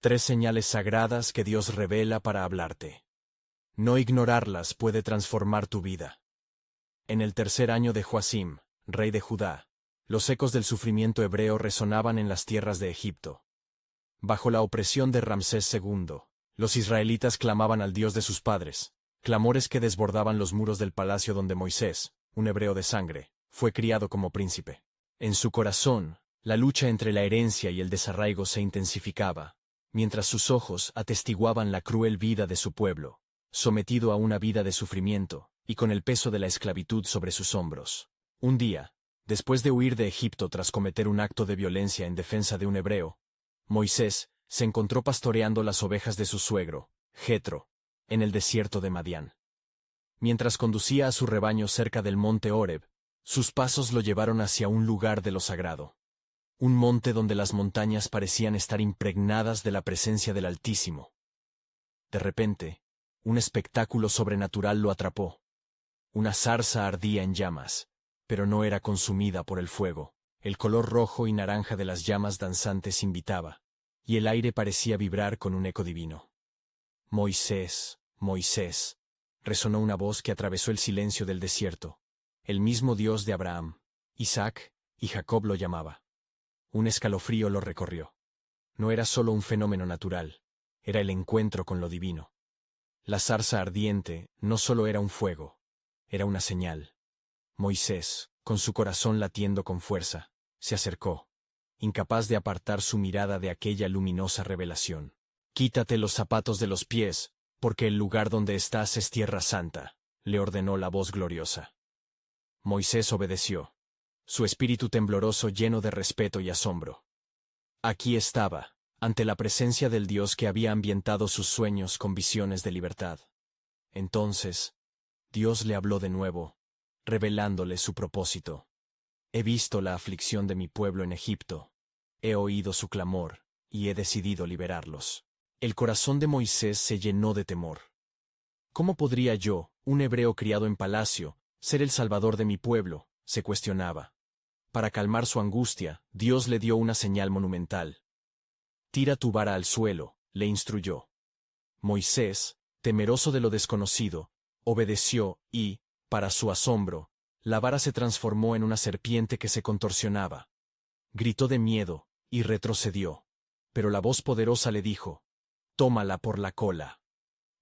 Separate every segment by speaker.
Speaker 1: 3 señales sagradas que Dios revela para hablarte. No ignorarlas puede transformar tu vida. En el 3er año de Joacim, rey de Judá, los ecos del sufrimiento hebreo resonaban en las tierras de Egipto. Bajo la opresión de Ramsés II, los israelitas clamaban al Dios de sus padres, clamores que desbordaban los muros del palacio donde Moisés, un hebreo de sangre, fue criado como príncipe. En su corazón, la lucha entre la herencia y el desarraigo se intensificaba, mientras sus ojos atestiguaban la cruel vida de su pueblo, sometido a una vida de sufrimiento, y con el peso de la esclavitud sobre sus hombros. Un día, después de huir de Egipto tras cometer un acto de violencia en defensa de un hebreo, Moisés se encontró pastoreando las ovejas de su suegro, Jetro, en el desierto de Madián. Mientras conducía a su rebaño cerca del monte Horeb, sus pasos lo llevaron hacia un lugar de lo sagrado. Un monte donde las montañas parecían estar impregnadas de la presencia del Altísimo. De repente, un espectáculo sobrenatural lo atrapó. Una zarza ardía en llamas, pero no era consumida por el fuego. El color rojo y naranja de las llamas danzantes invitaba, y el aire parecía vibrar con un eco divino. Moisés, Moisés, resonó una voz que atravesó el silencio del desierto. El mismo Dios de Abraham, Isaac y Jacob lo llamaba. Un escalofrío lo recorrió. No era solo un fenómeno natural, era el encuentro con lo divino. La zarza ardiente no solo era un fuego, era una señal. Moisés, con su corazón latiendo con fuerza, se acercó, incapaz de apartar su mirada de aquella luminosa revelación. «Quítate los zapatos de los pies, porque el lugar donde estás es tierra santa», le ordenó la voz gloriosa. Moisés obedeció, su espíritu tembloroso lleno de respeto y asombro. Aquí estaba, ante la presencia del Dios que había ambientado sus sueños con visiones de libertad. Entonces, Dios le habló de nuevo, revelándole su propósito. «He visto la aflicción de mi pueblo en Egipto, he oído su clamor, y he decidido liberarlos». El corazón de Moisés se llenó de temor. ¿Cómo podría yo, un hebreo criado en palacio, ser el salvador de mi pueblo?, se cuestionaba. Para calmar su angustia, Dios le dio una señal monumental. «Tira tu vara al suelo», le instruyó. Moisés, temeroso de lo desconocido, obedeció y, para su asombro, la vara se transformó en una serpiente que se contorsionaba. Gritó de miedo, y retrocedió. Pero la voz poderosa le dijo: «Tómala por la cola».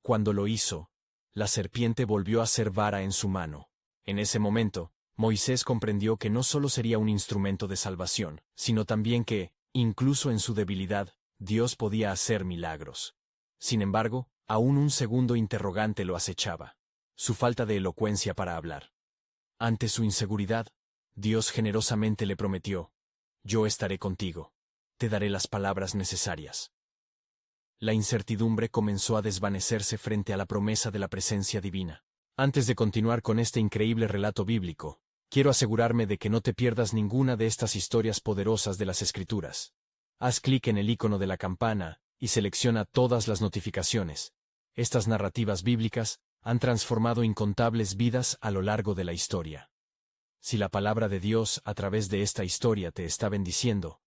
Speaker 1: Cuando lo hizo, la serpiente volvió a ser vara en su mano. En ese momento, Moisés comprendió que no solo sería un instrumento de salvación, sino también que, incluso en su debilidad, Dios podía hacer milagros. Sin embargo, aún un segundo interrogante lo acechaba: su falta de elocuencia para hablar. Ante su inseguridad, Dios generosamente le prometió: «Yo estaré contigo. Te daré las palabras necesarias». La incertidumbre comenzó a desvanecerse frente a la promesa de la presencia divina. Antes de continuar con este increíble relato bíblico, quiero asegurarme de que no te pierdas ninguna de estas historias poderosas de las Escrituras. Haz clic en el icono de la campana y selecciona todas las notificaciones. Estas narrativas bíblicas han transformado incontables vidas a lo largo de la historia. Si la palabra de Dios a través de esta historia te está bendiciendo,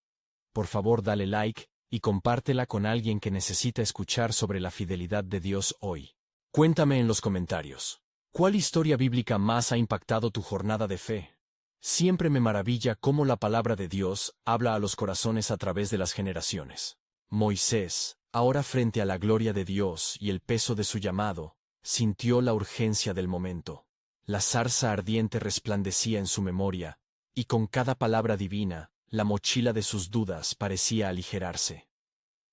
Speaker 1: por favor dale like y compártela con alguien que necesita escuchar sobre la fidelidad de Dios hoy. Cuéntame en los comentarios, ¿cuál historia bíblica más ha impactado tu jornada de fe? Siempre me maravilla cómo la palabra de Dios habla a los corazones a través de las generaciones. Moisés, ahora frente a la gloria de Dios y el peso de su llamado, sintió la urgencia del momento. La zarza ardiente resplandecía en su memoria, y con cada palabra divina, la mochila de sus dudas parecía aligerarse.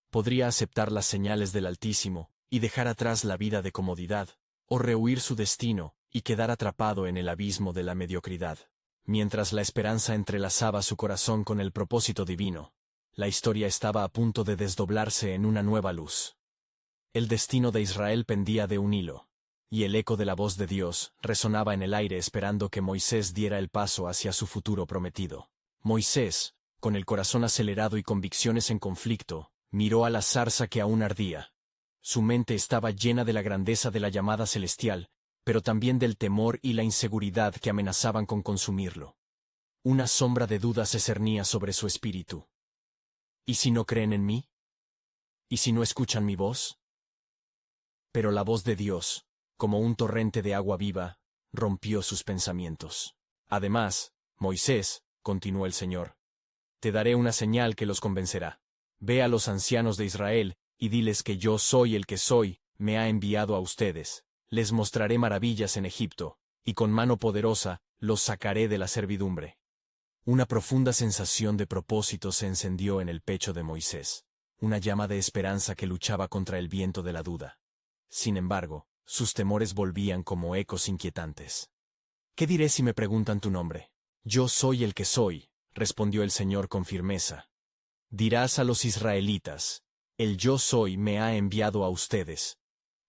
Speaker 1: Podría aceptar las señales del Altísimo y dejar atrás la vida de comodidad, o rehuir su destino y quedar atrapado en el abismo de la mediocridad. Mientras la esperanza entrelazaba su corazón con el propósito divino, la historia estaba a punto de desdoblarse en una nueva luz. El destino de Israel pendía de un hilo, y el eco de la voz de Dios resonaba en el aire esperando que Moisés diera el paso hacia su futuro prometido. Moisés, con el corazón acelerado y convicciones en conflicto, miró a la zarza que aún ardía. Su mente estaba llena de la grandeza de la llamada celestial, pero también del temor y la inseguridad que amenazaban con consumirlo. Una sombra de duda se cernía sobre su espíritu. ¿Y si no creen en mí? ¿Y si no escuchan mi voz? Pero la voz de Dios, como un torrente de agua viva, rompió sus pensamientos. Además, Moisés, continuó el Señor, te daré una señal que los convencerá. Ve a los ancianos de Israel, y diles que yo soy el que soy, me ha enviado a ustedes. Les mostraré maravillas en Egipto, y con mano poderosa los sacaré de la servidumbre. Una profunda sensación de propósito se encendió en el pecho de Moisés, una llama de esperanza que luchaba contra el viento de la duda. Sin embargo, sus temores volvían como ecos inquietantes. ¿Qué diré si me preguntan tu nombre? Yo soy el que soy, respondió el Señor con firmeza. Dirás a los israelitas, el yo soy me ha enviado a ustedes.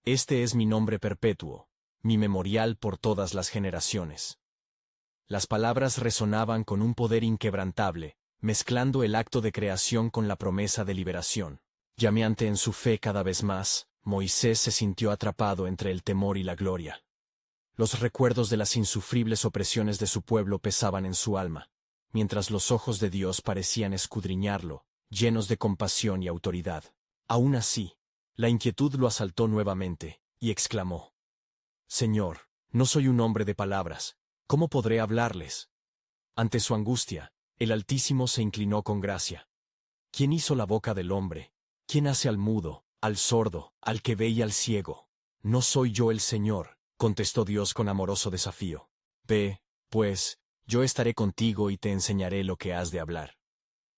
Speaker 1: Este es mi nombre perpetuo, mi memorial por todas las generaciones. Las palabras resonaban con un poder inquebrantable, mezclando el acto de creación con la promesa de liberación. Llameante en su fe cada vez más, Moisés se sintió atrapado entre el temor y la gloria. Los recuerdos de las insufribles opresiones de su pueblo pesaban en su alma, mientras los ojos de Dios parecían escudriñarlo, llenos de compasión y autoridad. Aún así, la inquietud lo asaltó nuevamente, y exclamó: Señor, no soy un hombre de palabras, ¿cómo podré hablarles? Ante su angustia, el Altísimo se inclinó con gracia. ¿Quién hizo la boca del hombre? ¿Quién hace al mudo, al sordo, al que ve y al ciego? No soy yo el Señor, contestó Dios con amoroso desafío. Ve, pues, yo estaré contigo y te enseñaré lo que has de hablar.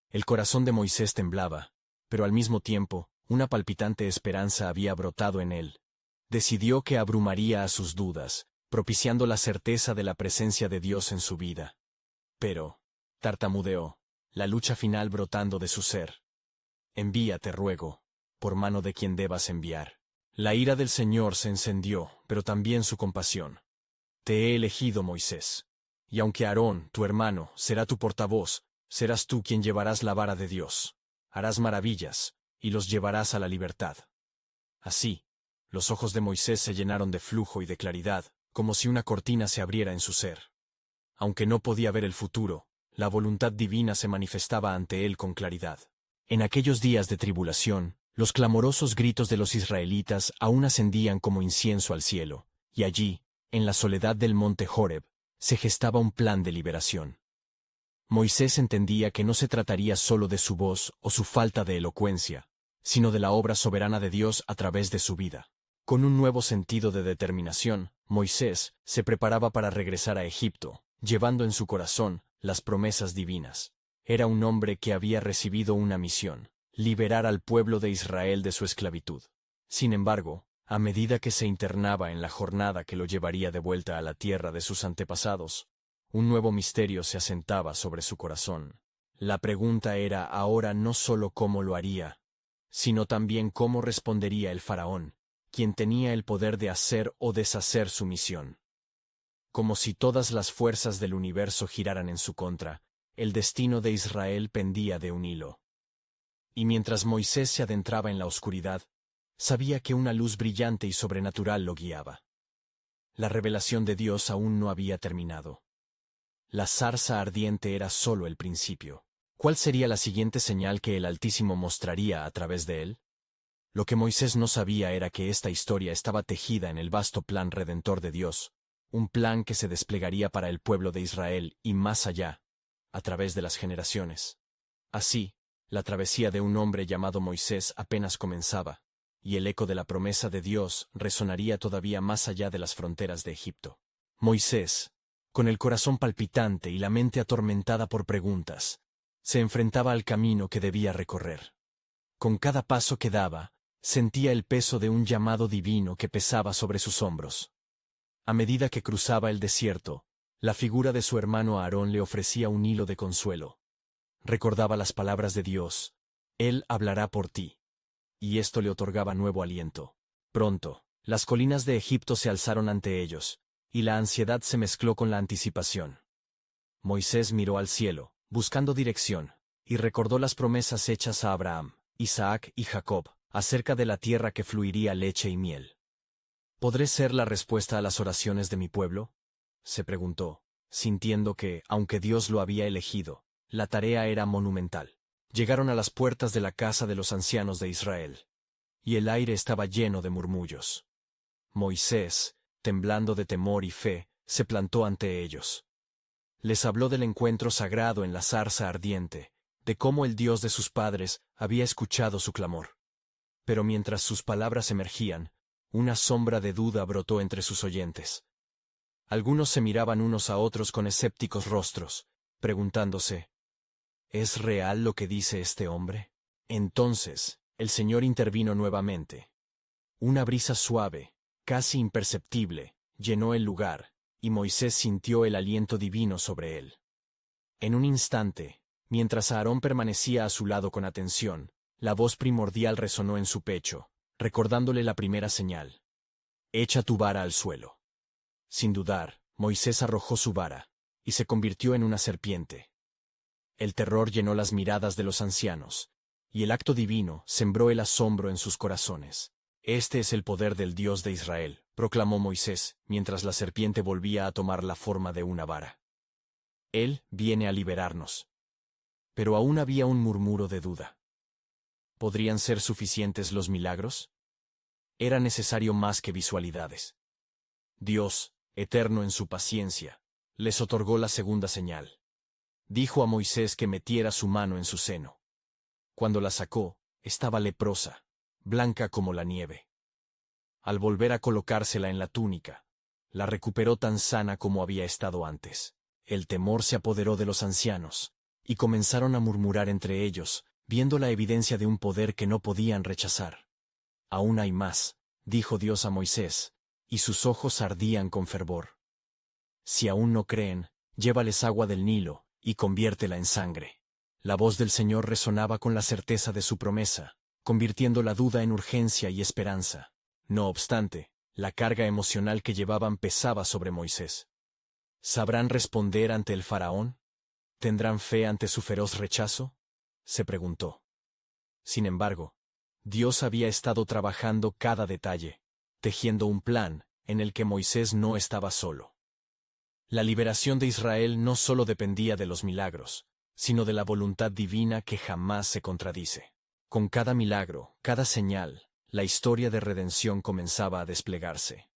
Speaker 1: El corazón de Moisés temblaba, pero al mismo tiempo, una palpitante esperanza había brotado en él. Decidió que abrumaría a sus dudas, propiciando la certeza de la presencia de Dios en su vida. Pero, tartamudeó, la lucha final brotando de su ser. Envíate, ruego, por mano de quien debas enviar. La ira del Señor se encendió, pero también su compasión. Te he elegido, Moisés. Y aunque Aarón, tu hermano, será tu portavoz, serás tú quien llevarás la vara de Dios. Harás maravillas, y los llevarás a la libertad. Así, los ojos de Moisés se llenaron de flujo y de claridad, como si una cortina se abriera en su ser. Aunque no podía ver el futuro, la voluntad divina se manifestaba ante él con claridad. En aquellos días de tribulación, los clamorosos gritos de los israelitas aún ascendían como incienso al cielo, y allí, en la soledad del monte Horeb, se gestaba un plan de liberación. Moisés entendía que no se trataría solo de su voz o su falta de elocuencia, sino de la obra soberana de Dios a través de su vida. Con un nuevo sentido de determinación, Moisés se preparaba para regresar a Egipto, llevando en su corazón las promesas divinas. Era un hombre que había recibido una misión: liberar al pueblo de Israel de su esclavitud. Sin embargo, a medida que se internaba en la jornada que lo llevaría de vuelta a la tierra de sus antepasados, un nuevo misterio se asentaba sobre su corazón. La pregunta era ahora no solo cómo lo haría, sino también cómo respondería el faraón, quien tenía el poder de hacer o deshacer su misión. Como si todas las fuerzas del universo giraran en su contra, el destino de Israel pendía de un hilo. Y mientras Moisés se adentraba en la oscuridad, sabía que una luz brillante y sobrenatural lo guiaba. La revelación de Dios aún no había terminado. La zarza ardiente era solo el principio. ¿Cuál sería la siguiente señal que el Altísimo mostraría a través de él? Lo que Moisés no sabía era que esta historia estaba tejida en el vasto plan redentor de Dios, un plan que se desplegaría para el pueblo de Israel y más allá, a través de las generaciones. Así, la travesía de un hombre llamado Moisés apenas comenzaba, y el eco de la promesa de Dios resonaría todavía más allá de las fronteras de Egipto. Moisés, con el corazón palpitante y la mente atormentada por preguntas, se enfrentaba al camino que debía recorrer. Con cada paso que daba, sentía el peso de un llamado divino que pesaba sobre sus hombros. A medida que cruzaba el desierto, la figura de su hermano Aarón le ofrecía un hilo de consuelo. Recordaba las palabras de Dios: Él hablará por ti. Y esto le otorgaba nuevo aliento. Pronto, las colinas de Egipto se alzaron ante ellos, y la ansiedad se mezcló con la anticipación. Moisés miró al cielo, buscando dirección, y recordó las promesas hechas a Abraham, Isaac y Jacob, acerca de la tierra que fluiría leche y miel. ¿Podré ser la respuesta a las oraciones de mi pueblo?, se preguntó, sintiendo que, aunque Dios lo había elegido, la tarea era monumental. Llegaron a las puertas de la casa de los ancianos de Israel. y el aire estaba lleno de murmullos. Moisés, temblando de temor y fe, se plantó ante ellos. Les habló del encuentro sagrado en la zarza ardiente, de cómo el Dios de sus padres había escuchado su clamor. Pero mientras sus palabras emergían, una sombra de duda brotó entre sus oyentes. Algunos se miraban unos a otros con escépticos rostros, preguntándose, ¿es real lo que dice este hombre? Entonces, el Señor intervino nuevamente. Una brisa suave, casi imperceptible, llenó el lugar, y Moisés sintió el aliento divino sobre él. En un instante, mientras Aarón permanecía a su lado con atención, la voz primordial resonó en su pecho, recordándole la primera señal. Echa tu vara al suelo. Sin dudar, Moisés arrojó su vara, y se convirtió en una serpiente. El terror llenó las miradas de los ancianos, y el acto divino sembró el asombro en sus corazones. Este es el poder del Dios de Israel, proclamó Moisés, mientras la serpiente volvía a tomar la forma de una vara. Él viene a liberarnos. Pero aún había un murmuro de duda. ¿Podrían ser suficientes los milagros? Era necesario más que visualidades. Dios, eterno en su paciencia, les otorgó la segunda señal. Dijo a Moisés que metiera su mano en su seno. Cuando la sacó, estaba leprosa, blanca como la nieve. Al volver a colocársela en la túnica, la recuperó tan sana como había estado antes. El temor se apoderó de los ancianos, y comenzaron a murmurar entre ellos, viendo la evidencia de un poder que no podían rechazar. Aún hay más, dijo Dios a Moisés, y sus ojos ardían con fervor. Si aún no creen, llévales agua del Nilo, y conviértela en sangre. La voz del Señor resonaba con la certeza de su promesa, convirtiendo la duda en urgencia y esperanza. No obstante, la carga emocional que llevaban pesaba sobre Moisés. ¿Sabrán responder ante el faraón? ¿Tendrán fe ante su feroz rechazo? Se preguntó. Sin embargo, Dios había estado trabajando cada detalle, tejiendo un plan en el que Moisés no estaba solo. La liberación de Israel no solo dependía de los milagros, sino de la voluntad divina que jamás se contradice. Con cada milagro, cada señal, la historia de redención comenzaba a desplegarse.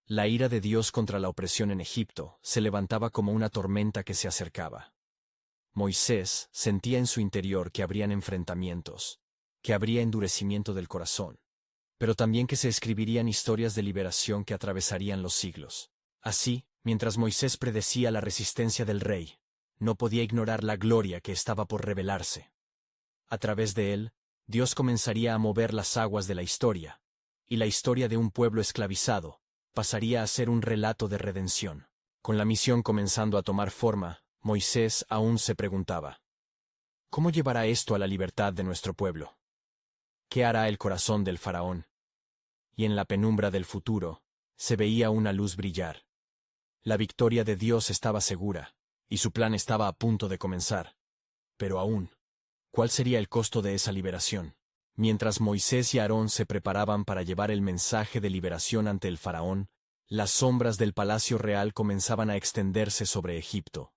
Speaker 1: La ira de Dios contra la opresión en Egipto se levantaba como una tormenta que se acercaba. Moisés sentía en su interior que habrían enfrentamientos, que habría endurecimiento del corazón, pero también que se escribirían historias de liberación que atravesarían los siglos. Así, mientras Moisés predecía la resistencia del rey, no podía ignorar la gloria que estaba por revelarse. A través de él, Dios comenzaría a mover las aguas de la historia, y la historia de un pueblo esclavizado pasaría a ser un relato de redención. Con la misión comenzando a tomar forma, Moisés aún se preguntaba, ¿cómo llevará esto a la libertad de nuestro pueblo? ¿Qué hará el corazón del faraón? Y en la penumbra del futuro, se veía una luz brillar. La victoria de Dios estaba segura, y su plan estaba a punto de comenzar. Pero aún, ¿cuál sería el costo de esa liberación? Mientras Moisés y Aarón se preparaban para llevar el mensaje de liberación ante el faraón, las sombras del palacio real comenzaban a extenderse sobre Egipto.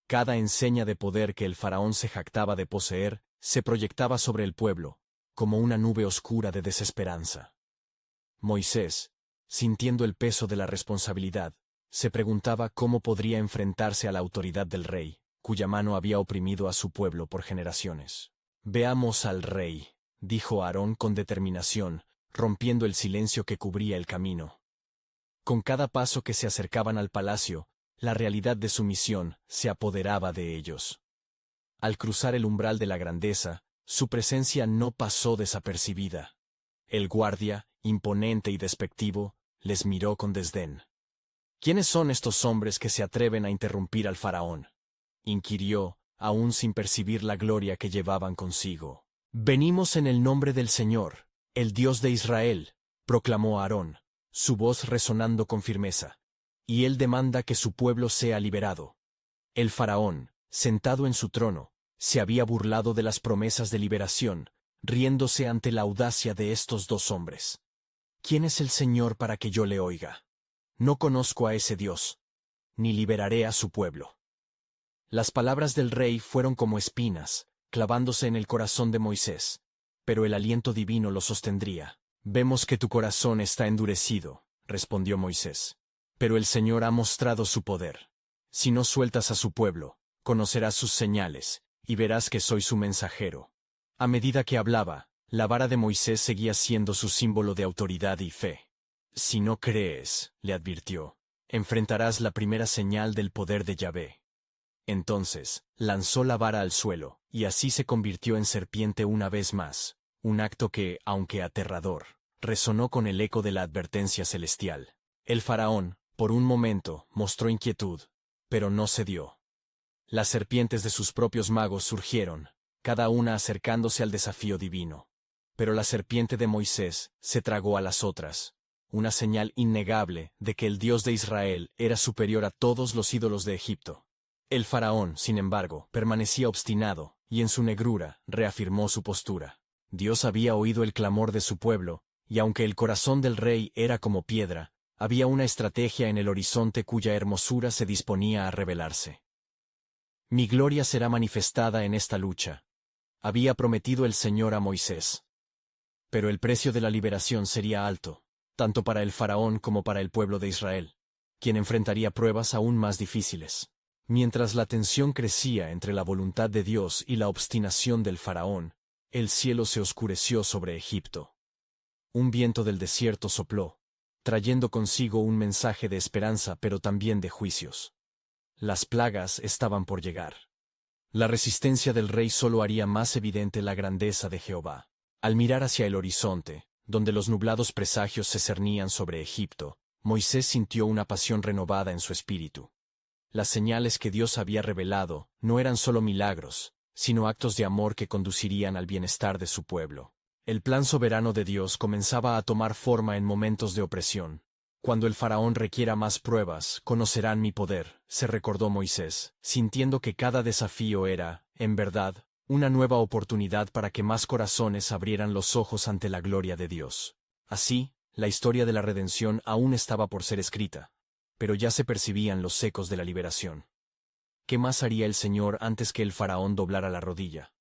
Speaker 1: Cada enseña de poder que el faraón se jactaba de poseer se proyectaba sobre el pueblo, como una nube oscura de desesperanza. Moisés, sintiendo el peso de la responsabilidad, se preguntaba cómo podría enfrentarse a la autoridad del rey, cuya mano había oprimido a su pueblo por generaciones. Veamos al rey, dijo Aarón con determinación, rompiendo el silencio que cubría el camino. Con cada paso que se acercaban al palacio, la realidad de su misión se apoderaba de ellos. Al cruzar el umbral de la grandeza, su presencia no pasó desapercibida. El guardia, imponente y despectivo, les miró con desdén. ¿Quiénes son estos hombres que se atreven a interrumpir al faraón?, inquirió, aún sin percibir la gloria que llevaban consigo. Venimos en el nombre del Señor, el Dios de Israel, proclamó Aarón, su voz resonando con firmeza. Y él demanda que su pueblo sea liberado. El faraón, sentado en su trono, se había burlado de las promesas de liberación, riéndose ante la audacia de estos dos hombres. ¿Quién es el Señor para que yo le oiga? No conozco a ese Dios, ni liberaré a su pueblo. Las palabras del rey fueron como espinas, clavándose en el corazón de Moisés. pero el aliento divino lo sostendría. Vemos que tu corazón está endurecido, respondió Moisés. Pero el Señor ha mostrado su poder. Si no sueltas a su pueblo, conocerás sus señales, y verás que soy su mensajero. A medida que hablaba, la vara de Moisés seguía siendo su símbolo de autoridad y fe. Si no crees, le advirtió, enfrentarás la primera señal del poder de Yahvé. Entonces, lanzó la vara al suelo, y así se convirtió en serpiente una vez más, un acto que, aunque aterrador, resonó con el eco de la advertencia celestial. El faraón, por un momento, mostró inquietud, pero no cedió. Las serpientes de sus propios magos surgieron, cada una acercándose al desafío divino. Pero la serpiente de Moisés se tragó a las otras, una señal innegable de que el Dios de Israel era superior a todos los ídolos de Egipto. El faraón, sin embargo, permanecía obstinado, y en su negrura reafirmó su postura. Dios había oído el clamor de su pueblo, y aunque el corazón del rey era como piedra, había una estrategia en el horizonte cuya hermosura se disponía a revelarse. Mi gloria será manifestada en esta lucha, había prometido el Señor a Moisés. Pero el precio de la liberación sería alto, tanto para el faraón como para el pueblo de Israel, quien enfrentaría pruebas aún más difíciles. Mientras la tensión crecía entre la voluntad de Dios y la obstinación del faraón, el cielo se oscureció sobre Egipto. Un viento del desierto sopló, trayendo consigo un mensaje de esperanza pero también de juicios. Las plagas estaban por llegar. La resistencia del rey solo haría más evidente la grandeza de Jehová. Al mirar hacia el horizonte, donde los nublados presagios se cernían sobre Egipto, Moisés sintió una pasión renovada en su espíritu. Las señales que Dios había revelado no eran solo milagros, sino actos de amor que conducirían al bienestar de su pueblo. El plan soberano de Dios comenzaba a tomar forma en momentos de opresión. Cuando el faraón requiera más pruebas, conocerán mi poder, se recordó Moisés, sintiendo que cada desafío era, en verdad, una nueva oportunidad para que más corazones abrieran los ojos ante la gloria de Dios. Así, la historia de la redención aún estaba por ser escrita, pero ya se percibían los ecos de la liberación. ¿Qué más haría el Señor antes que el faraón doblara la rodilla?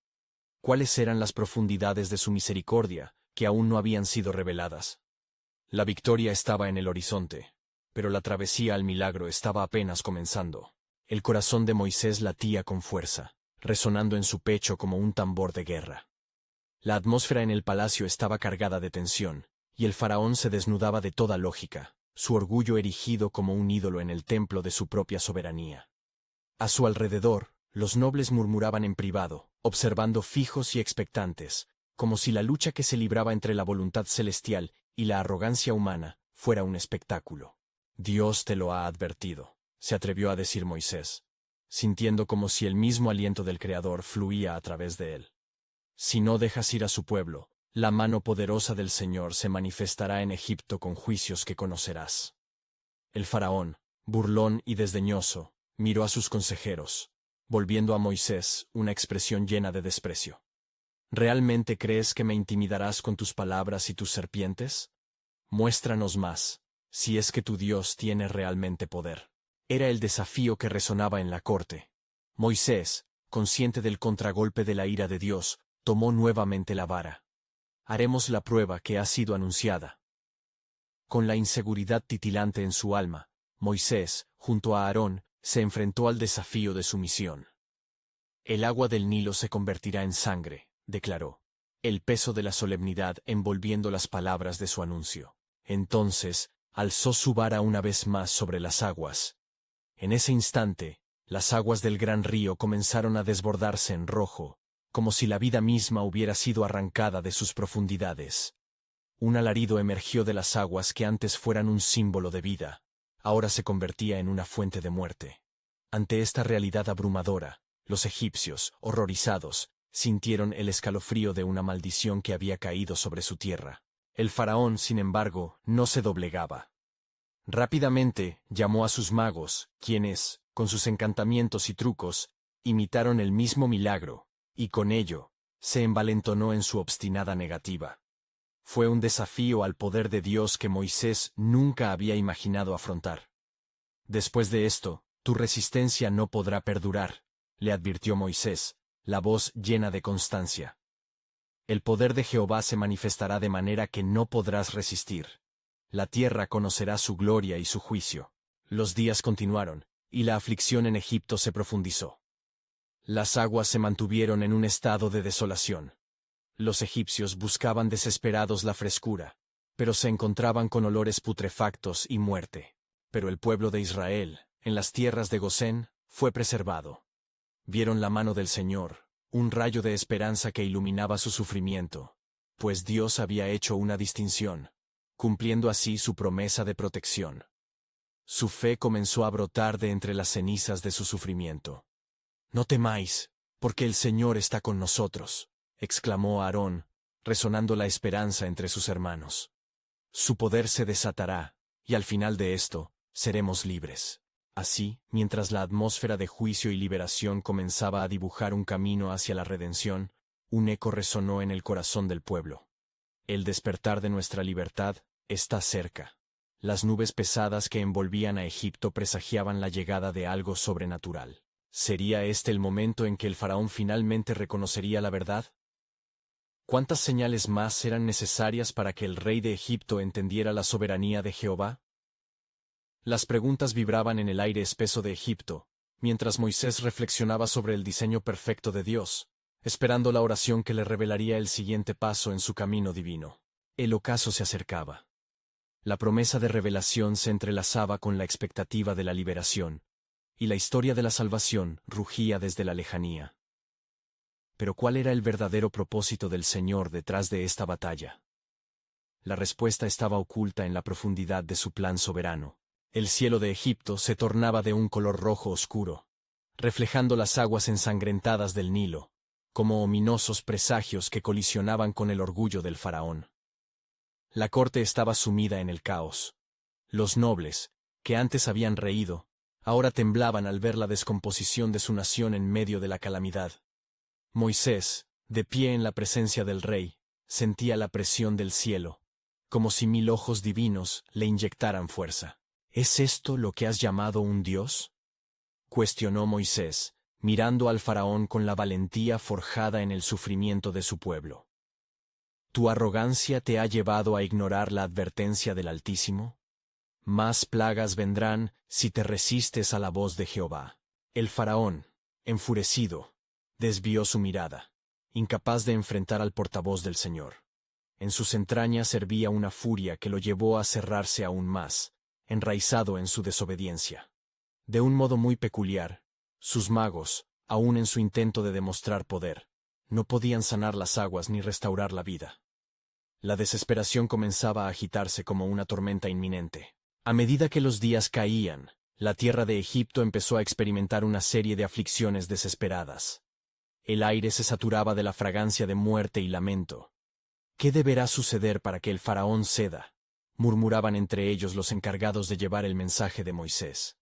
Speaker 1: ¿Cuáles eran las profundidades de su misericordia, que aún no habían sido reveladas? La victoria estaba en el horizonte, pero la travesía al milagro estaba apenas comenzando. El corazón de Moisés latía con fuerza, resonando en su pecho como un tambor de guerra. La atmósfera en el palacio estaba cargada de tensión, y el faraón se desnudaba de toda lógica, su orgullo erigido como un ídolo en el templo de su propia soberanía. A su alrededor, los nobles murmuraban en privado, observando fijos y expectantes, como si la lucha que se libraba entre la voluntad celestial y la arrogancia humana fuera un espectáculo. Dios te lo ha advertido, se atrevió a decir Moisés, sintiendo como si el mismo aliento del Creador fluía a través de él. Si no dejas ir a su pueblo, la mano poderosa del Señor se manifestará en Egipto con juicios que conocerás. El faraón, burlón y desdeñoso, miró a sus consejeros, volviendo a Moisés una expresión llena de desprecio. ¿Realmente crees que me intimidarás con tus palabras y tus serpientes? Muéstranos más, si es que tu Dios tiene realmente poder. Era el desafío que resonaba en la corte. Moisés, consciente del contragolpe de la ira de Dios, tomó nuevamente la vara. Haremos la prueba que ha sido anunciada. Con la inseguridad titilante en su alma, Moisés, junto a Aarón, se enfrentó al desafío de su misión. El agua del Nilo se convertirá en sangre, declaró, el peso de la solemnidad envolviendo las palabras de su anuncio. Entonces, alzó su vara una vez más sobre las aguas. En ese instante, las aguas del gran río comenzaron a desbordarse en rojo, como si la vida misma hubiera sido arrancada de sus profundidades. Un alarido emergió de las aguas que antes fueran un símbolo de vida, ahora se convertía en una fuente de muerte. Ante esta realidad abrumadora, los egipcios, horrorizados, sintieron el escalofrío de una maldición que había caído sobre su tierra. El faraón, sin embargo, no se doblegaba. Rápidamente llamó a sus magos, quienes, con sus encantamientos y trucos, imitaron el mismo milagro, y con ello, se envalentonó en su obstinada negativa. Fue un desafío al poder de Dios que Moisés nunca había imaginado afrontar. Después de esto, tu resistencia no podrá perdurar, le advirtió Moisés, la voz llena de constancia. El poder de Jehová se manifestará de manera que no podrás resistir. La tierra conocerá su gloria y su juicio. Los días continuaron, y la aflicción en Egipto se profundizó. Las aguas se mantuvieron en un estado de desolación. Los egipcios buscaban desesperados la frescura, pero se encontraban con olores putrefactos y muerte. Pero el pueblo de Israel, en las tierras de Gosén, fue preservado. Vieron la mano del Señor, un rayo de esperanza que iluminaba su sufrimiento, pues Dios había hecho una distinción, cumpliendo así su promesa de protección. Su fe comenzó a brotar de entre las cenizas de su sufrimiento. «No temáis, porque el Señor está con nosotros», exclamó Aarón, resonando la esperanza entre sus hermanos. «Su poder se desatará, y al final de esto, seremos libres». Así, mientras la atmósfera de juicio y liberación comenzaba a dibujar un camino hacia la redención, un eco resonó en el corazón del pueblo. El despertar de nuestra libertad está cerca. Las nubes pesadas que envolvían a Egipto presagiaban la llegada de algo sobrenatural. ¿Sería este el momento en que el faraón finalmente reconocería la verdad? ¿Cuántas señales más eran necesarias para que el rey de Egipto entendiera la soberanía de Jehová? Las preguntas vibraban en el aire espeso de Egipto, mientras Moisés reflexionaba sobre el diseño perfecto de Dios, esperando la oración que le revelaría el siguiente paso en su camino divino. El ocaso se acercaba. La promesa de revelación se entrelazaba con la expectativa de la liberación, y la historia de la salvación rugía desde la lejanía. Pero ¿cuál era el verdadero propósito del Señor detrás de esta batalla? La respuesta estaba oculta en la profundidad de su plan soberano. El cielo de Egipto se tornaba de un color rojo oscuro, reflejando las aguas ensangrentadas del Nilo, como ominosos presagios que colisionaban con el orgullo del faraón. La corte estaba sumida en el caos. Los nobles, que antes habían reído, ahora temblaban al ver la descomposición de su nación en medio de la calamidad. Moisés, de pie en la presencia del rey, sentía la presión del cielo, como si 1000 ojos divinos le inyectaran fuerza. ¿Es esto lo que has llamado un Dios?, cuestionó Moisés, mirando al faraón con la valentía forjada en el sufrimiento de su pueblo. ¿Tu arrogancia te ha llevado a ignorar la advertencia del Altísimo? Más plagas vendrán si te resistes a la voz de Jehová. El faraón, enfurecido, desvió su mirada, incapaz de enfrentar al portavoz del Señor. En sus entrañas hervía una furia que lo llevó a cerrarse aún más, enraizado en su desobediencia. De un modo muy peculiar, sus magos, aun en su intento de demostrar poder, no podían sanar las aguas ni restaurar la vida. La desesperación comenzaba a agitarse como una tormenta inminente. A medida que los días caían, la tierra de Egipto empezó a experimentar una serie de aflicciones desesperadas. El aire se saturaba de la fragancia de muerte y lamento. ¿Qué deberá suceder para que el faraón ceda?, murmuraban entre ellos los encargados de llevar el mensaje de Moisés.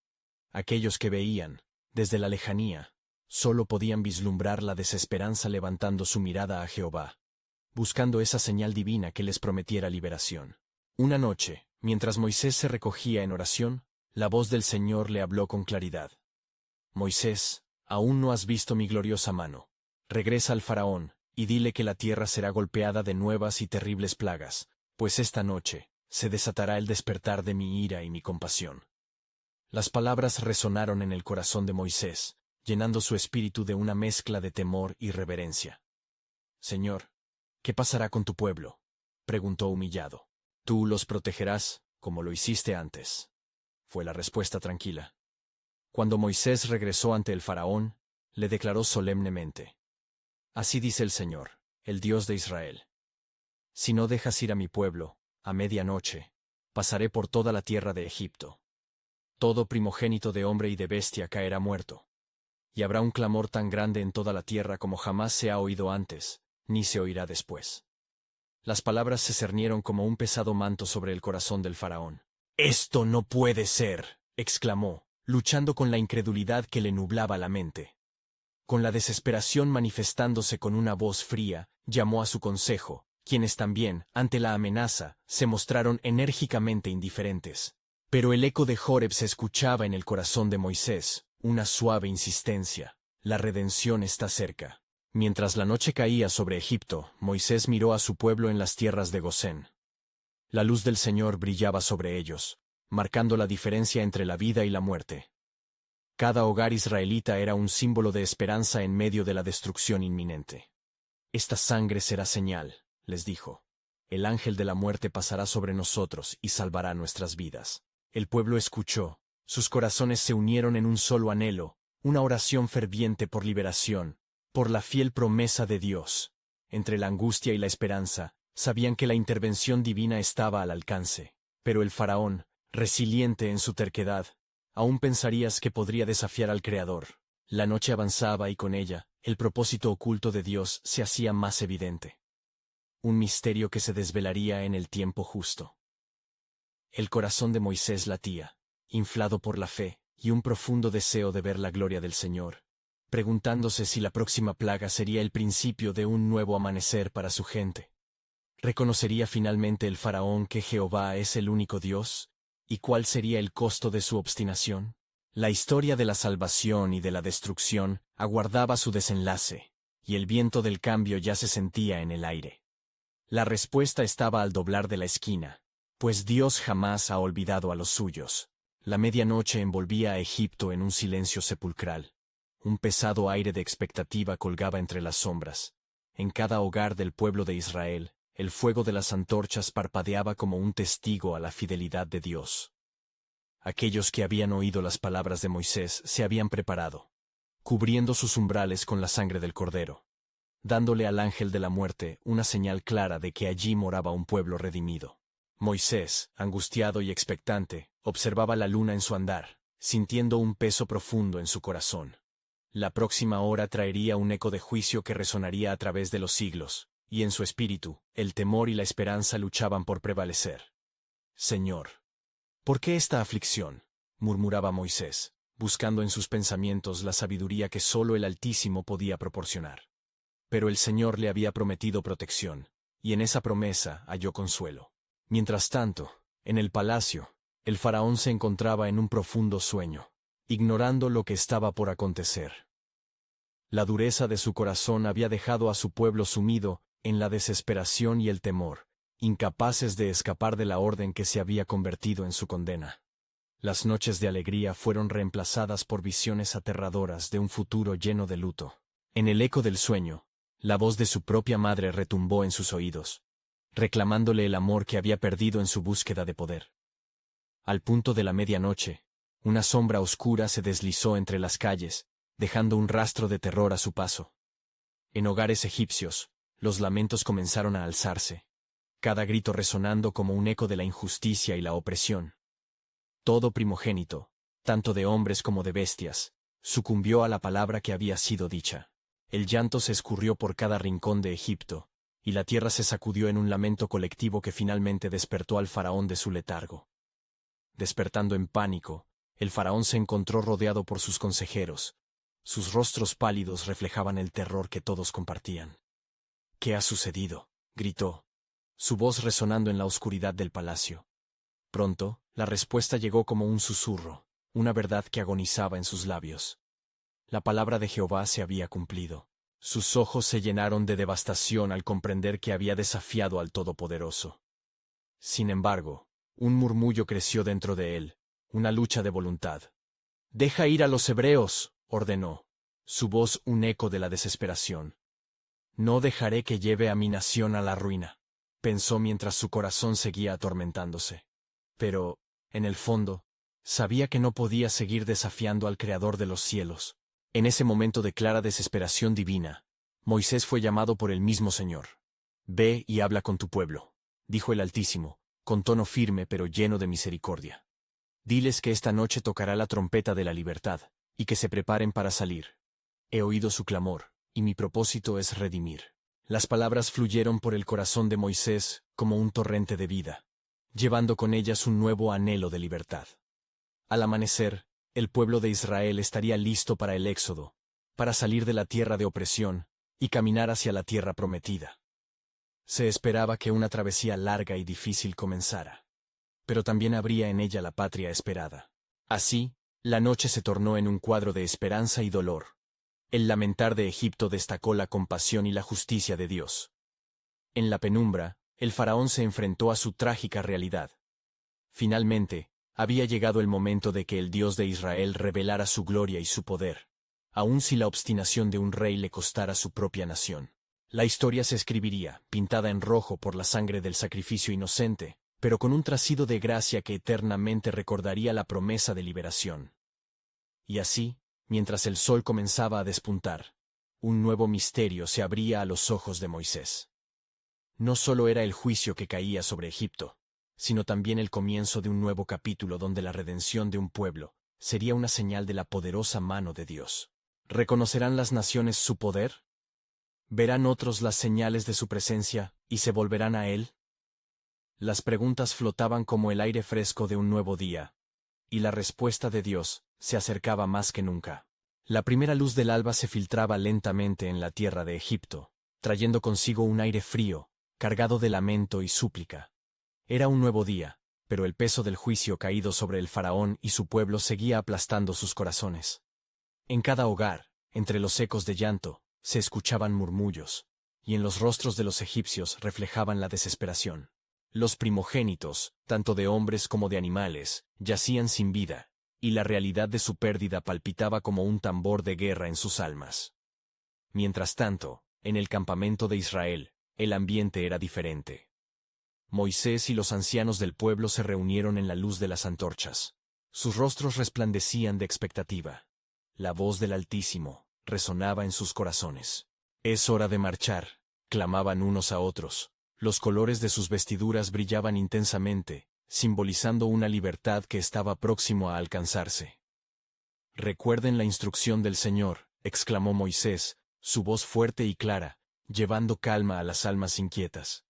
Speaker 1: Aquellos que veían, desde la lejanía, solo podían vislumbrar la desesperanza levantando su mirada a Jehová, buscando esa señal divina que les prometiera liberación. Una noche, mientras Moisés se recogía en oración, la voz del Señor le habló con claridad. «Moisés, aún no has visto mi gloriosa mano. Regresa al faraón, y dile que la tierra será golpeada de nuevas y terribles plagas, pues esta noche se desatará el despertar de mi ira y mi compasión». Las palabras resonaron en el corazón de Moisés, llenando su espíritu de una mezcla de temor y reverencia. «Señor, ¿qué pasará con tu pueblo?», preguntó humillado. «Tú los protegerás, como lo hiciste antes», fue la respuesta tranquila. Cuando Moisés regresó ante el faraón, le declaró solemnemente: «Así dice el Señor, el Dios de Israel. Si no dejas ir a mi pueblo, a medianoche, pasaré por toda la tierra de Egipto. Todo primogénito de hombre y de bestia caerá muerto. Y habrá un clamor tan grande en toda la tierra como jamás se ha oído antes, ni se oirá después». Las palabras se cernieron como un pesado manto sobre el corazón del faraón. «¡Esto no puede ser!», exclamó, luchando con la incredulidad que le nublaba la mente. Con la desesperación manifestándose con una voz fría, llamó a su consejo, quienes también, ante la amenaza, se mostraron enérgicamente indiferentes. Pero el eco de Joreb se escuchaba en el corazón de Moisés, una suave insistencia: «La redención está cerca. Mientras la noche caía sobre Egipto, Moisés miró a su pueblo en las tierras de Gosén. La luz del Señor brillaba sobre ellos, marcando la diferencia entre la vida y la muerte. Cada hogar israelita era un símbolo de esperanza en medio de la destrucción inminente. Esta sangre será señal, les dijo. El ángel de la muerte pasará sobre nosotros y salvará nuestras vidas. El pueblo escuchó, sus corazones se unieron en un solo anhelo, una oración ferviente por liberación, por la fiel promesa de Dios. Entre la angustia y la esperanza, sabían que la intervención divina estaba al alcance. Pero el faraón, resiliente en su terquedad, aún pensarías que podría desafiar al Creador. La noche avanzaba y con ella, el propósito oculto de Dios se hacía más evidente. Un misterio que se desvelaría en el tiempo justo. El corazón de Moisés latía, inflado por la fe y un profundo deseo de ver la gloria del Señor, preguntándose si la próxima plaga sería el principio de un nuevo amanecer para su gente. ¿Reconocería finalmente el faraón que Jehová es el único Dios? ¿Y cuál sería el costo de su obstinación? La historia de la salvación y de la destrucción aguardaba su desenlace, y el viento del cambio ya se sentía en el aire. La respuesta estaba al doblar de la esquina, pues Dios jamás ha olvidado a los suyos. La medianoche envolvía a Egipto en un silencio sepulcral. Un pesado aire de expectativa colgaba entre las sombras. En cada hogar del pueblo de Israel, el fuego de las antorchas parpadeaba como un testigo a la fidelidad de Dios. Aquellos que habían oído las palabras de Moisés se habían preparado, cubriendo sus umbrales con la sangre del cordero, dándole al ángel de la muerte una señal clara de que allí moraba un pueblo redimido. Moisés, angustiado y expectante, observaba la luna en su andar, sintiendo un peso profundo en su corazón. La próxima hora traería un eco de juicio que resonaría a través de los siglos, y en su espíritu, el temor y la esperanza luchaban por prevalecer. Señor, ¿por qué esta aflicción?, murmuraba Moisés, buscando en sus pensamientos la sabiduría que sólo el Altísimo podía proporcionar. Pero el Señor le había prometido protección, y en esa promesa halló consuelo. Mientras tanto, en el palacio, el faraón se encontraba en un profundo sueño, ignorando lo que estaba por acontecer. La dureza de su corazón había dejado a su pueblo sumido en la desesperación y el temor, incapaces de escapar de la orden que se había convertido en su condena. Las noches de alegría fueron reemplazadas por visiones aterradoras de un futuro lleno de luto. En el eco del sueño, la voz de su propia madre retumbó en sus oídos, reclamándole el amor que había perdido en su búsqueda de poder. Al punto de la medianoche, una sombra oscura se deslizó entre las calles, dejando un rastro de terror a su paso. En hogares egipcios, los lamentos comenzaron a alzarse, cada grito resonando como un eco de la injusticia y la opresión. Todo primogénito, tanto de hombres como de bestias, sucumbió a la palabra que había sido dicha. El llanto se escurrió por cada rincón de Egipto, y la tierra se sacudió en un lamento colectivo que finalmente despertó al faraón de su letargo. Despertando en pánico, el faraón se encontró rodeado por sus consejeros. Sus rostros pálidos reflejaban el terror que todos compartían. «¿Qué ha sucedido?», gritó, su voz resonando en la oscuridad del palacio. Pronto, la respuesta llegó como un susurro, una verdad que agonizaba en sus labios. La palabra de Jehová se había cumplido. Sus ojos se llenaron de devastación al comprender que había desafiado al Todopoderoso. Sin embargo, un murmullo creció dentro de él, una lucha de voluntad. «Deja ir a los hebreos», ordenó, su voz un eco de la desesperación. «No dejaré que lleve a mi nación a la ruina», pensó mientras su corazón seguía atormentándose. Pero, en el fondo, sabía que no podía seguir desafiando al Creador de los cielos. En ese momento de clara desesperación divina, Moisés fue llamado por el mismo Señor. «Ve y habla con tu pueblo», dijo el Altísimo, con tono firme pero lleno de misericordia. «Diles que esta noche tocará la trompeta de la libertad, y que se preparen para salir. He oído su clamor, y mi propósito es redimir». Las palabras fluyeron por el corazón de Moisés como un torrente de vida, llevando con ellas un nuevo anhelo de libertad. Al amanecer, el pueblo de Israel estaría listo para el éxodo, para salir de la tierra de opresión y caminar hacia la tierra prometida. Se esperaba que una travesía larga y difícil comenzara, pero también habría en ella la patria esperada. Así, la noche se tornó en un cuadro de esperanza y dolor. El lamentar de Egipto destacó la compasión y la justicia de Dios. En la penumbra, el faraón se enfrentó a su trágica realidad. Finalmente, había llegado el momento de que el Dios de Israel revelara su gloria y su poder, aun si la obstinación de un rey le costara su propia nación. La historia se escribiría, pintada en rojo por la sangre del sacrificio inocente, pero con un trasido de gracia que eternamente recordaría la promesa de liberación. Y así, mientras el sol comenzaba a despuntar, un nuevo misterio se abría a los ojos de Moisés. No solo era el juicio que caía sobre Egipto, sino también el comienzo de un nuevo capítulo donde la redención de un pueblo sería una señal de la poderosa mano de Dios. ¿Reconocerán las naciones su poder? ¿Verán otros las señales de su presencia y se volverán a Él? Las preguntas flotaban como el aire fresco de un nuevo día, y la respuesta de Dios se acercaba más que nunca. La primera luz del alba se filtraba lentamente en la tierra de Egipto, trayendo consigo un aire frío, cargado de lamento y súplica. Era un nuevo día, pero el peso del juicio caído sobre el faraón y su pueblo seguía aplastando sus corazones. En cada hogar, entre los ecos de llanto, se escuchaban murmullos, y en los rostros de los egipcios reflejaban la desesperación. Los primogénitos, tanto de hombres como de animales, yacían sin vida, y la realidad de su pérdida palpitaba como un tambor de guerra en sus almas. Mientras tanto, en el campamento de Israel, el ambiente era diferente. Moisés y los ancianos del pueblo se reunieron en la luz de las antorchas. Sus rostros resplandecían de expectativa. La voz del Altísimo resonaba en sus corazones. «Es hora de marchar», clamaban unos a otros. Los colores de sus vestiduras brillaban intensamente, simbolizando una libertad que estaba próximo a alcanzarse. «Recuerden la instrucción del Señor», exclamó Moisés, su voz fuerte y clara, llevando calma a las almas inquietas.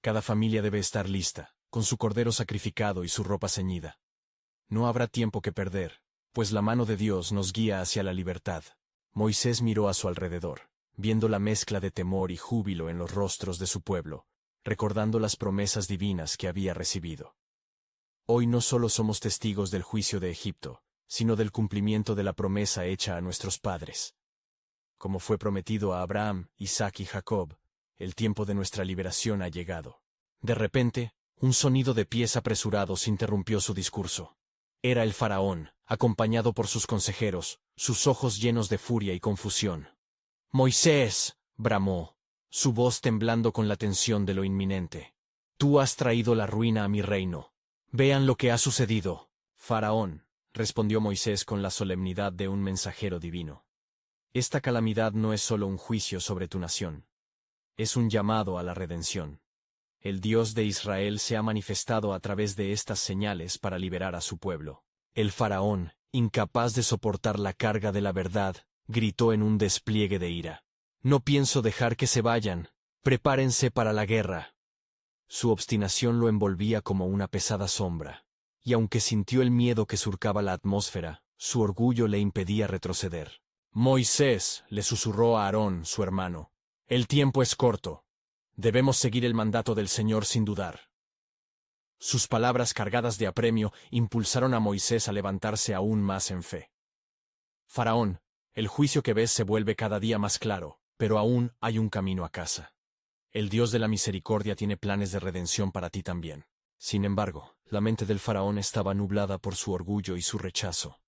Speaker 1: «Cada familia debe estar lista, con su cordero sacrificado y su ropa ceñida. No habrá tiempo que perder, pues la mano de Dios nos guía hacia la libertad». Moisés miró a su alrededor, viendo la mezcla de temor y júbilo en los rostros de su pueblo, recordando las promesas divinas que había recibido. Hoy no solo somos testigos del juicio de Egipto, sino del cumplimiento de la promesa hecha a nuestros padres. Como fue prometido a Abraham, Isaac y Jacob, el tiempo de nuestra liberación ha llegado. De repente, un sonido de pies apresurados interrumpió su discurso. Era el faraón, acompañado por sus consejeros, sus ojos llenos de furia y confusión. «Moisés», bramó, su voz temblando con la tensión de lo inminente. «Tú has traído la ruina a mi reino. Vean lo que ha sucedido». «Faraón», respondió Moisés con la solemnidad de un mensajero divino. «Esta calamidad no es solo un juicio sobre tu nación. Es un llamado a la redención. El Dios de Israel se ha manifestado a través de estas señales para liberar a su pueblo». El faraón, incapaz de soportar la carga de la verdad, gritó en un despliegue de ira. «No pienso dejar que se vayan. Prepárense para la guerra». Su obstinación lo envolvía como una pesada sombra, y aunque sintió el miedo que surcaba la atmósfera, su orgullo le impedía retroceder. «Moisés», le susurró a Aarón, su hermano, «el tiempo es corto. Debemos seguir el mandato del Señor sin dudar». Sus palabras cargadas de apremio impulsaron a Moisés a levantarse aún más en fe. «Faraón, el juicio que ves se vuelve cada día más claro, pero aún hay un camino a casa. El Dios de la misericordia tiene planes de redención para ti también». Sin embargo, la mente del faraón estaba nublada por su orgullo y su rechazo.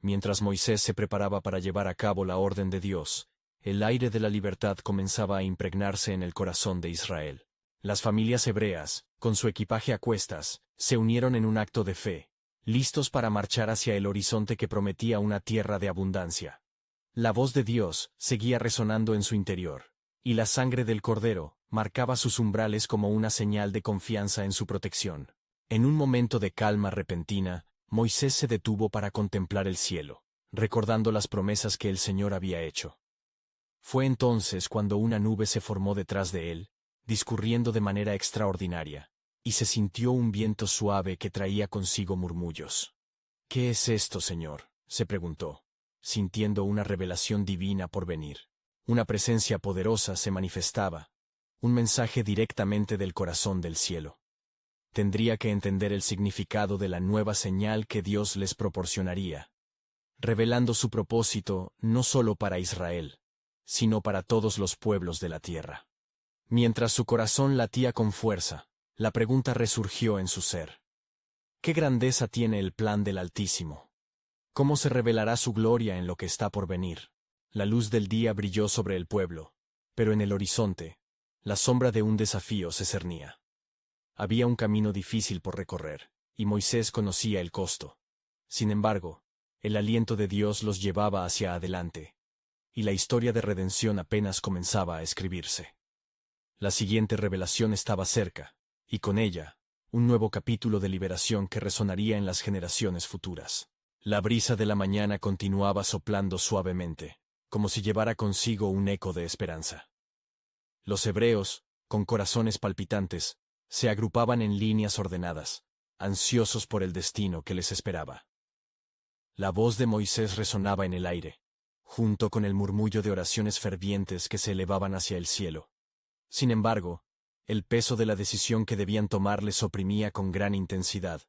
Speaker 1: Mientras Moisés se preparaba para llevar a cabo la orden de Dios, el aire de la libertad comenzaba a impregnarse en el corazón de Israel. Las familias hebreas, con su equipaje a cuestas, se unieron en un acto de fe, listos para marchar hacia el horizonte que prometía una tierra de abundancia. La voz de Dios seguía resonando en su interior, y la sangre del Cordero marcaba sus umbrales como una señal de confianza en su protección. En un momento de calma repentina, Moisés se detuvo para contemplar el cielo, recordando las promesas que el Señor había hecho. Fue entonces cuando una nube se formó detrás de él, discurriendo de manera extraordinaria, y se sintió un viento suave que traía consigo murmullos. «¿Qué es esto, Señor?», se preguntó, sintiendo una revelación divina por venir. Una presencia poderosa se manifestaba, un mensaje directamente del corazón del cielo. Tendría que entender el significado de la nueva señal que Dios les proporcionaría. revelando su propósito no solo para Israel, sino para todos los pueblos de la tierra. Mientras su corazón latía con fuerza, la pregunta resurgió en su ser. ¿Qué grandeza tiene el plan del Altísimo? ¿Cómo se revelará su gloria en lo que está por venir? La luz del día brilló sobre el pueblo, pero en el horizonte, la sombra de un desafío se cernía. Había un camino difícil por recorrer, y Moisés conocía el costo. Sin embargo, el aliento de Dios los llevaba hacia adelante, y la historia de redención apenas comenzaba a escribirse. La siguiente revelación estaba cerca, y con ella, un nuevo capítulo de liberación que resonaría en las generaciones futuras. La brisa de la mañana continuaba soplando suavemente, como si llevara consigo un eco de esperanza. Los hebreos, con corazones palpitantes, se agrupaban en líneas ordenadas, ansiosos por el destino que les esperaba. La voz de Moisés resonaba en el aire, junto con el murmullo de oraciones fervientes que se elevaban hacia el cielo. Sin embargo, el peso de la decisión que debían tomar les oprimía con gran intensidad.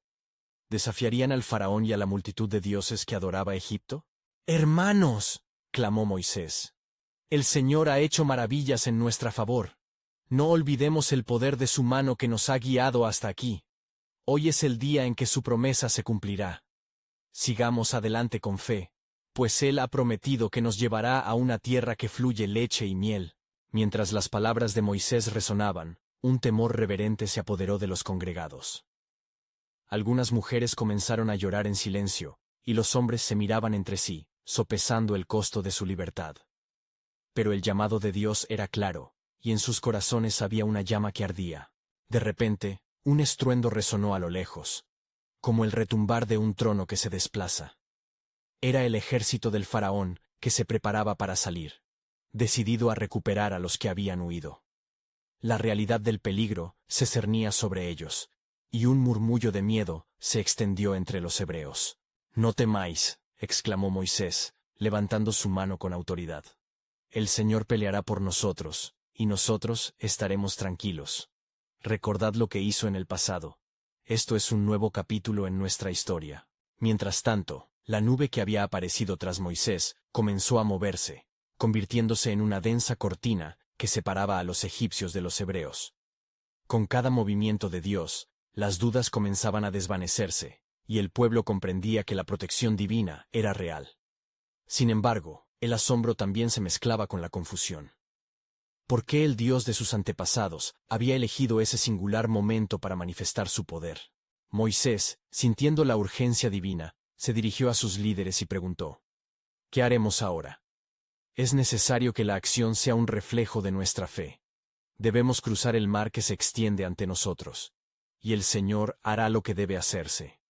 Speaker 1: ¿Desafiarían al faraón y a la multitud de dioses que adoraba Egipto? ¡Hermanos!, clamó Moisés. El Señor ha hecho maravillas en nuestra favor. No olvidemos el poder de su mano que nos ha guiado hasta aquí. Hoy es el día en que su promesa se cumplirá. Sigamos adelante con fe, pues Él ha prometido que nos llevará a una tierra que fluye leche y miel. Mientras las palabras de Moisés resonaban, un temor reverente se apoderó de los congregados. Algunas mujeres comenzaron a llorar en silencio, y los hombres se miraban entre sí, sopesando el costo de su libertad. Pero el llamado de Dios era claro, y en sus corazones había una llama que ardía. De repente, un estruendo resonó a lo lejos, como el retumbar de un trono que se desplaza. Era el ejército del faraón, que se preparaba para salir, decidido a recuperar a los que habían huido. La realidad del peligro se cernía sobre ellos, y un murmullo de miedo se extendió entre los hebreos. «No temáis», exclamó Moisés, levantando su mano con autoridad. «El Señor peleará por nosotros, y nosotros estaremos tranquilos. Recordad lo que hizo en el pasado. Esto es un nuevo capítulo en nuestra historia». Mientras tanto, la nube que había aparecido tras Moisés comenzó a moverse, convirtiéndose en una densa cortina que separaba a los egipcios de los hebreos. Con cada movimiento de Dios, las dudas comenzaban a desvanecerse, y el pueblo comprendía que la protección divina era real. Sin embargo, el asombro también se mezclaba con la confusión. ¿Por qué el Dios de sus antepasados había elegido ese singular momento para manifestar su poder? Moisés, sintiendo la urgencia divina, se dirigió a sus líderes y preguntó: «¿Qué haremos ahora? Es necesario que la acción sea un reflejo de nuestra fe. Debemos cruzar el mar que se extiende ante nosotros, y el Señor hará lo que debe hacerse».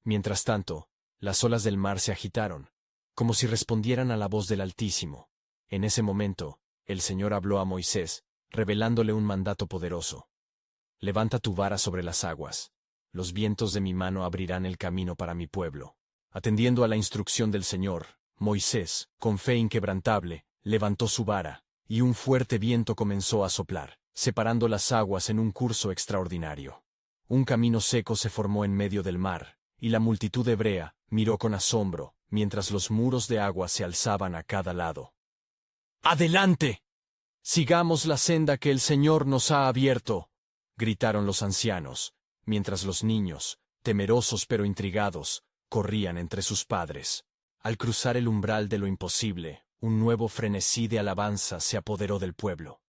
Speaker 1: Mientras tanto, las olas del mar se agitaron, como si respondieran a la voz del Altísimo. En ese momento, el Señor habló a Moisés, revelándole un mandato poderoso. «Levanta tu vara sobre las aguas. Los vientos de mi mano abrirán el camino para mi pueblo». Atendiendo a la instrucción del Señor, Moisés, con fe inquebrantable, levantó su vara, y un fuerte viento comenzó a soplar, separando las aguas en un curso extraordinario. Un camino seco se formó en medio del mar, y la multitud hebrea miró con asombro, mientras los muros de agua se alzaban a cada lado. «¡Adelante! Sigamos la senda que el Señor nos ha abierto», gritaron los ancianos, mientras los niños, temerosos pero intrigados, corrían entre sus padres. Al cruzar el umbral de lo imposible, un nuevo frenesí de alabanza se apoderó del pueblo.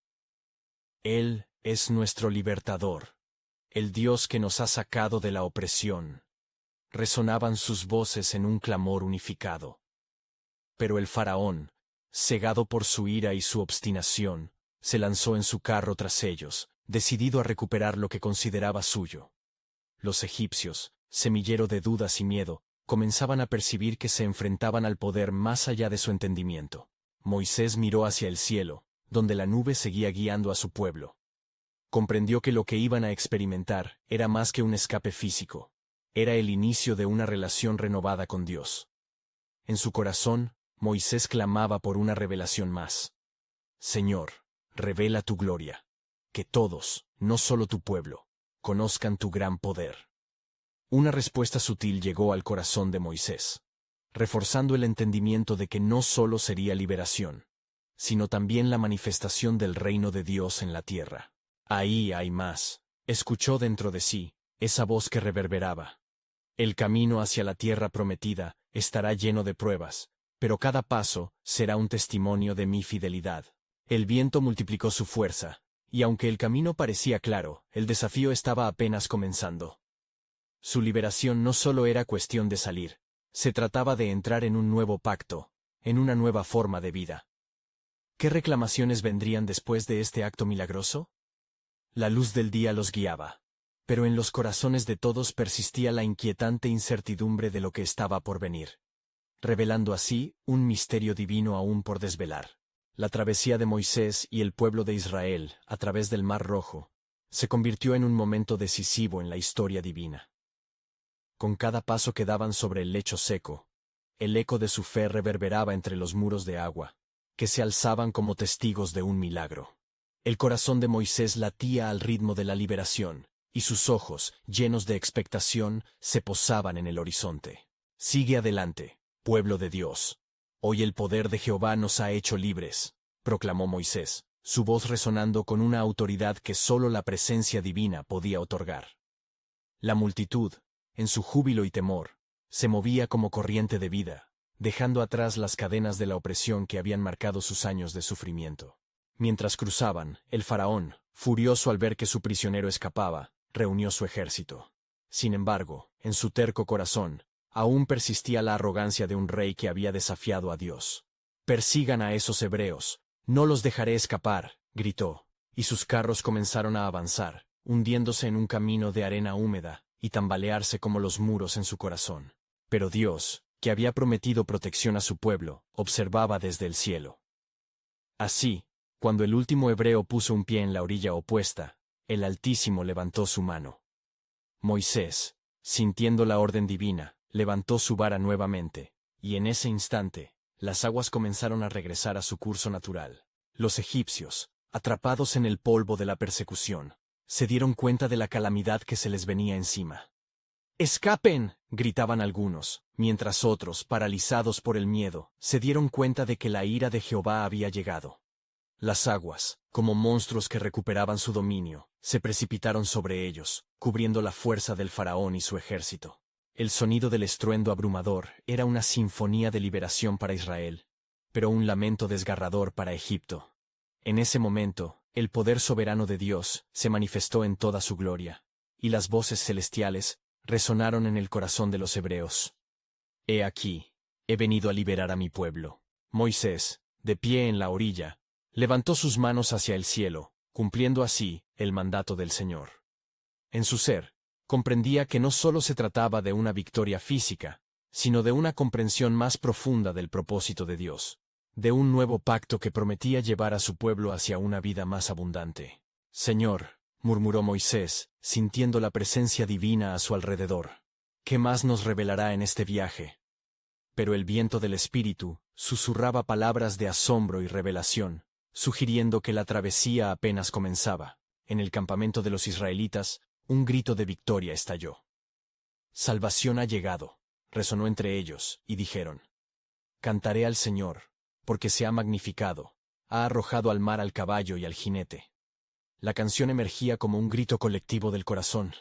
Speaker 1: «Él es nuestro libertador, el Dios que nos ha sacado de la opresión», resonaban sus voces en un clamor unificado. Pero el faraón, cegado por su ira y su obstinación, se lanzó en su carro tras ellos, decidido a recuperar lo que consideraba suyo. Los egipcios, semillero de dudas y miedo, comenzaban a percibir que se enfrentaban al poder más allá de su entendimiento. Moisés miró hacia el cielo, donde la nube seguía guiando a su pueblo. Comprendió que lo que iban a experimentar era más que un escape físico. Era el inicio de una relación renovada con Dios. En su corazón, Moisés clamaba por una revelación más. «Señor, revela tu gloria. Que todos, no solo tu pueblo, conozcan tu gran poder». Una respuesta sutil llegó al corazón de Moisés. reforzando el entendimiento de que no solo sería liberación, sino también la manifestación del reino de Dios en la tierra. Ahí hay más. Escuchó dentro de sí esa voz que reverberaba. El camino hacia la tierra prometida estará lleno de pruebas, pero cada paso será un testimonio de mi fidelidad. El viento multiplicó su fuerza, y aunque el camino parecía claro, el desafío estaba apenas comenzando. Su liberación no solo era cuestión de salir, se trataba de entrar en un nuevo pacto, en una nueva forma de vida. ¿Qué reclamaciones vendrían después de este acto milagroso? La luz del día los guiaba, pero en los corazones de todos persistía la inquietante incertidumbre de lo que estaba por venir, revelando así un misterio divino aún por desvelar. La travesía de Moisés y el pueblo de Israel, a través del Mar Rojo, se convirtió en un momento decisivo en la historia divina. Con cada paso que daban sobre el lecho seco, el eco de su fe reverberaba entre los muros de agua, que se alzaban como testigos de un milagro. El corazón de Moisés latía al ritmo de la liberación, y sus ojos, llenos de expectación, se posaban en el horizonte. Sigue adelante, pueblo de Dios. Hoy el poder de Jehová nos ha hecho libres, proclamó Moisés, su voz resonando con una autoridad que sólo la presencia divina podía otorgar. La multitud, en su júbilo y temor, se movía como corriente de vida, dejando atrás las cadenas de la opresión que habían marcado sus años de sufrimiento. Mientras cruzaban, el faraón, furioso al ver que su prisionero escapaba, reunió su ejército. Sin embargo, en su terco corazón, aún persistía la arrogancia de un rey que había desafiado a Dios. «Persigan a esos hebreos, no los dejaré escapar», gritó, y sus carros comenzaron a avanzar, hundiéndose en un camino de arena húmeda, y tambalearse como los muros en su corazón. Pero Dios, que había prometido protección a su pueblo, observaba desde el cielo. Así, cuando el último hebreo puso un pie en la orilla opuesta, el Altísimo levantó su mano. Moisés, sintiendo la orden divina, levantó su vara nuevamente, y en ese instante, las aguas comenzaron a regresar a su curso natural. Los egipcios, atrapados en el polvo de la persecución, se dieron cuenta de la calamidad que se les venía encima. «¡Escapen!», gritaban algunos, mientras otros, paralizados por el miedo, se dieron cuenta de que la ira de Jehová había llegado. Las aguas, como monstruos que recuperaban su dominio, se precipitaron sobre ellos, cubriendo la fuerza del faraón y su ejército. El sonido del estruendo abrumador era una sinfonía de liberación para Israel, pero un lamento desgarrador para Egipto. En ese momento, el poder soberano de Dios se manifestó en toda su gloria, y las voces celestiales resonaron en el corazón de los hebreos. «He aquí, he venido a liberar a mi pueblo». Moisés, de pie en la orilla, levantó sus manos hacia el cielo, cumpliendo así el mandato del Señor. En su ser, comprendía que no solo se trataba de una victoria física, sino de una comprensión más profunda del propósito de Dios, de un nuevo pacto que prometía llevar a su pueblo hacia una vida más abundante. «Señor», murmuró Moisés, sintiendo la presencia divina a su alrededor, «¿qué más nos revelará en este viaje?». Pero el viento del Espíritu susurraba palabras de asombro y revelación, sugiriendo que la travesía apenas comenzaba. En el campamento de los israelitas, un grito de victoria estalló. «Salvación ha llegado», resonó entre ellos, y dijeron: «Cantaré al Señor, porque se ha magnificado, ha arrojado al mar al caballo y al jinete». La canción emergía como un grito colectivo del corazón,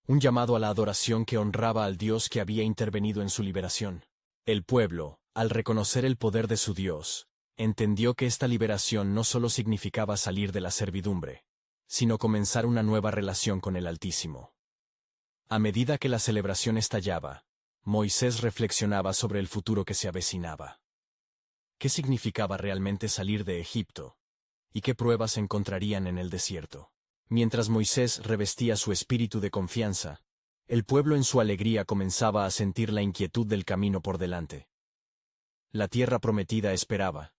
Speaker 1: un llamado a la adoración que honraba al Dios que había intervenido en su liberación. El pueblo, al reconocer el poder de su Dios, entendió que esta liberación no solo significaba salir de la servidumbre, sino comenzar una nueva relación con el Altísimo. A medida que la celebración estallaba, Moisés reflexionaba sobre el futuro que se avecinaba. ¿Qué significaba realmente salir de Egipto? ¿Y qué pruebas se encontrarían en el desierto? Mientras Moisés revestía su espíritu de confianza, el pueblo en su alegría comenzaba a sentir la inquietud del camino por delante. La tierra prometida esperaba,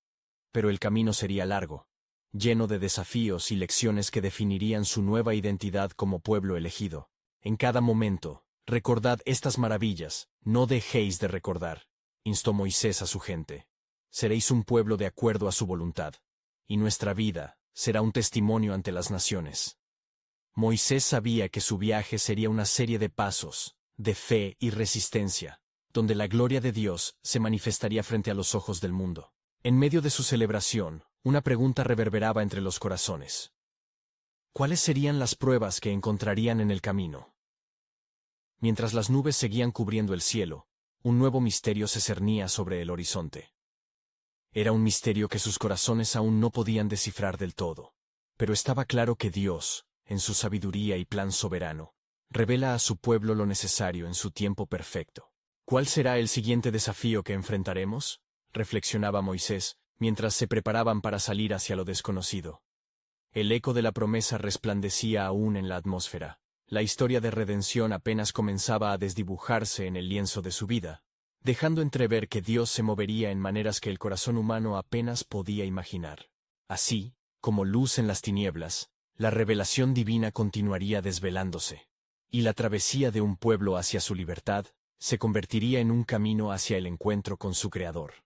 Speaker 1: pero el camino sería largo, lleno de desafíos y lecciones que definirían su nueva identidad como pueblo elegido. En cada momento, recordad estas maravillas, no dejéis de recordar, instó Moisés a su gente. Seréis un pueblo de acuerdo a su voluntad, y nuestra vida será un testimonio ante las naciones. Moisés sabía que su viaje sería una serie de pasos, de fe y resistencia, donde la gloria de Dios se manifestaría frente a los ojos del mundo. En medio de su celebración, una pregunta reverberaba entre los corazones. ¿Cuáles serían las pruebas que encontrarían en el camino? Mientras las nubes seguían cubriendo el cielo, un nuevo misterio se cernía sobre el horizonte. Era un misterio que sus corazones aún no podían descifrar del todo. Pero estaba claro que Dios, en su sabiduría y plan soberano, revela a su pueblo lo necesario en su tiempo perfecto. ¿Cuál será el siguiente desafío que enfrentaremos?, reflexionaba Moisés, mientras se preparaban para salir hacia lo desconocido. El eco de la promesa resplandecía aún en la atmósfera. La historia de redención apenas comenzaba a desdibujarse en el lienzo de su vida, dejando entrever que Dios se movería en maneras que el corazón humano apenas podía imaginar. Así, como luz en las tinieblas, la revelación divina continuaría desvelándose, y la travesía de un pueblo hacia su libertad se convertiría en un camino hacia el encuentro con su Creador.